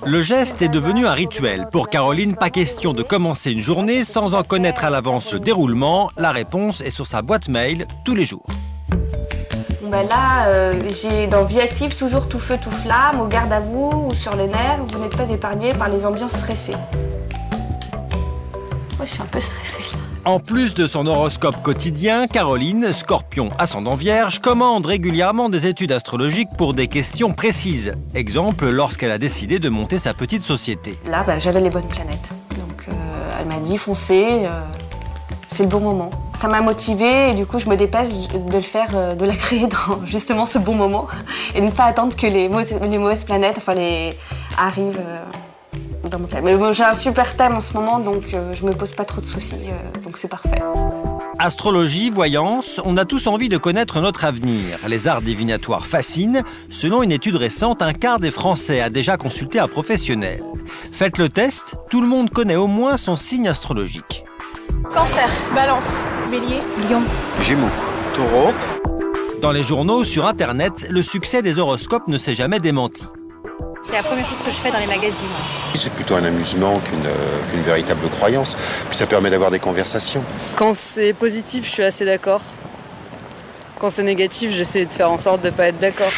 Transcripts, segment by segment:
Le geste est devenu un rituel. Pour Caroline, pas question de commencer une journée sans en connaître à l'avance le déroulement. La réponse est sur sa boîte mail tous les jours. Là, j'ai dans Vie active toujours tout feu, tout flamme, au garde à vous ou sur les nerfs. Vous n'êtes pas épargné par les ambiances stressées. Moi, je suis un peu stressée. En plus de son horoscope quotidien, Caroline, Scorpion ascendant Vierge, commande régulièrement des études astrologiques pour des questions précises. Exemple, lorsqu'elle a décidé de monter sa petite société. Là, j'avais les bonnes planètes. Donc, elle m'a dit, foncez, c'est le bon moment. Ça m'a motivée et du coup, je me dépêche de le faire, de la créer dans justement ce bon moment et de ne pas attendre que les mauvaises planètes arrivent dans mon thème. Mais bon, j'ai un super thème en ce moment, donc je me pose pas trop de soucis, donc c'est parfait. Astrologie, voyance, on a tous envie de connaître notre avenir. Les arts divinatoires fascinent. Selon une étude récente, un quart des Français a déjà consulté un professionnel. Faites le test, tout le monde connaît au moins son signe astrologique. Cancer, Balance, Bélier, Lion, Gémeaux, Taureau. Dans les journaux, sur Internet, le succès des horoscopes ne s'est jamais démenti. c'est la première chose que je fais dans les magazines. C'est plutôt un amusement qu'une véritable croyance. Puis ça permet d'avoir des conversations. Quand c'est positif, je suis assez d'accord. Quand c'est négatif, j'essaie de faire en sorte de ne pas être d'accord.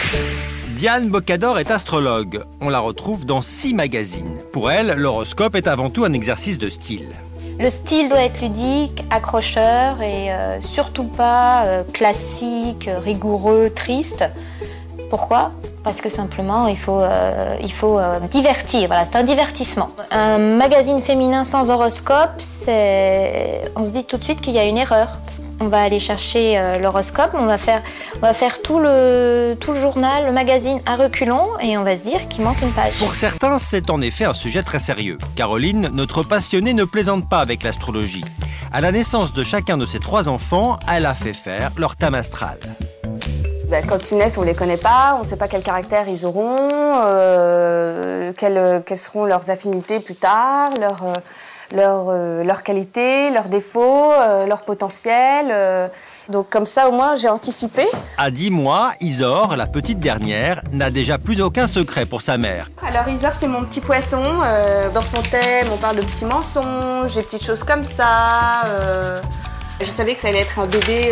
Diane Bocador est astrologue. On la retrouve dans 6 magazines. Pour elle, l'horoscope est avant tout un exercice de style. Le style doit être ludique, accrocheur et surtout pas classique, rigoureux, triste. Pourquoi ? Parce que simplement, il faut divertir. Voilà, c'est un divertissement. Un magazine féminin sans horoscope, on se dit tout de suite qu'il y a une erreur. Parce qu'on va aller chercher l'horoscope, on va faire tout le journal, le magazine à reculons et on va se dire qu'il manque une page. Pour certains, c'est en effet un sujet très sérieux. Caroline, notre passionnée, ne plaisante pas avec l'astrologie. À la naissance de chacun de ses 3 enfants, elle a fait faire leur thème astral. Quand ils naissent, on ne les connaît pas, on ne sait pas quel caractère ils auront, quelles seront leurs affinités plus tard, leurs qualités, leurs défauts, leur potentiel. Donc comme ça, au moins, j'ai anticipé. À 10 mois, Isor, la petite dernière, n'a déjà plus aucun secret pour sa mère. Alors Isor, c'est mon petit poisson. Dans son thème, on parle de petits mensonges, des petites choses comme ça. Je savais que ça allait être un bébé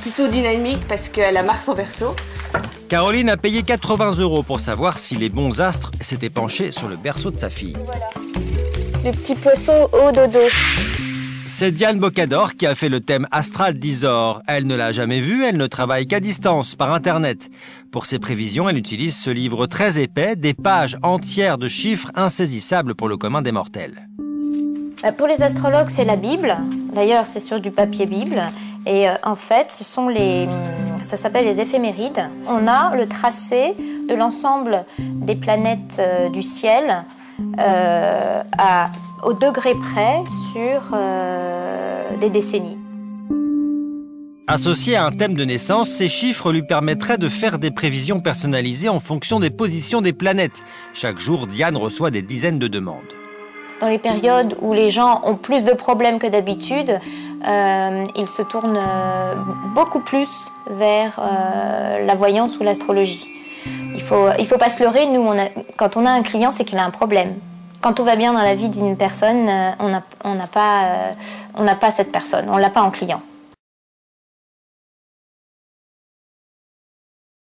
plutôt dynamique parce qu'elle a Mars en Verseau. Caroline a payé 80 € pour savoir si les bons astres s'étaient penchés sur le berceau de sa fille. Voilà. Le petit poisson au dodo. C'est Diane Bocador qui a fait le thème astral d'Isor. Elle ne l'a jamais vu, elle ne travaille qu'à distance, par Internet. Pour ses prévisions, elle utilise ce livre très épais, des pages entières de chiffres insaisissables pour le commun des mortels. Pour les astrologues, c'est la Bible. D'ailleurs, c'est sur du papier Bible. Et en fait, ça s'appelle les éphémérides. On a le tracé de l'ensemble des planètes du ciel au degré près sur des décennies. Associé à un thème de naissance, ces chiffres lui permettraient de faire des prévisions personnalisées en fonction des positions des planètes. Chaque jour, Diane reçoit des dizaines de demandes. Dans les périodes où les gens ont plus de problèmes que d'habitude, ils se tournent beaucoup plus vers la voyance ou l'astrologie. Il faut pas se leurrer, quand on a un client, c'est qu'il a un problème. Quand tout va bien dans la vie d'une personne, on n'a pas cette personne, on l'a pas en client.